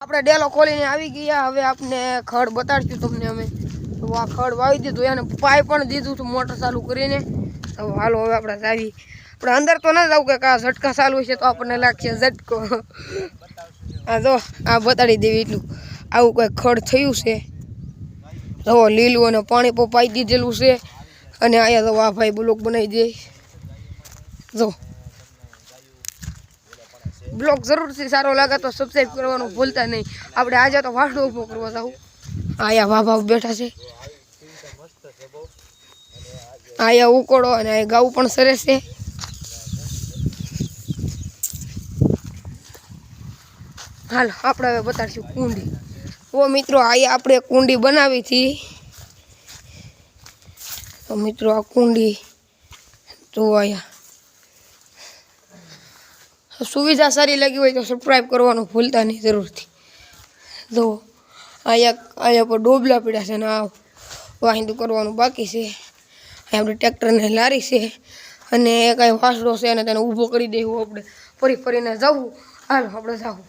આપણે ડેલો ખોલીને આવી ગયા। હવે આપને ખડ બતાડશું તમને અમે। તો આ ખડ વાવી દીધું, એને પાઈ પણ દીધું હતું મોટર ચાલુ કરીને। તો હાલો હવે આપણે જાવી। આપણે અંદર તો ન જવું કે આ ઝટકા ચાલુ છે તો આપણને લાગશે ઝટકો। આ જો આ બતાડી દેવી એટલું આવું કંઈ ખડ થયું છે। જો લીલું અને પાણી પાઈ દીધેલું છે। અને અહીંયા તો આ ભાઈ બ્લોક બનાવી દે। જો બ્લોગ જરૂરથી સારો લાગે તો સબસ્ક્રાઈબ કરવાનું ભૂલતા નહીં। આપણે આજે તો વાસણો ઊભો કરવા જાવ। અહીંયા બાબા બેઠા છે, અહીંયા ઉકોડો અને અહીંયા ગાવું પણ સરસ છે। હાલ આપણે હવે બતાડશું કુંડી। ઓ મિત્રો અહીંયા આપણે કુંડી બનાવી હતી। તો મિત્રો આ કુંડી તો અહીંયા સુવિધા સારી લાગી હોય તો સબસ્ક્રાઈબ કરવાનું ભૂલતા નહીં જરૂરથી। જો અહીંયા પર ડોબલા પડ્યા છે ને આ વાહિંદુ કરવાનું બાકી છે। અહીંયા આપણે ટ્રેક્ટરને લારી છે અને કાંઈ વાસડો છે અને તેને ઊભો કરી દેવું આપણે ફરીને જવું। હાલો આપણે જવું।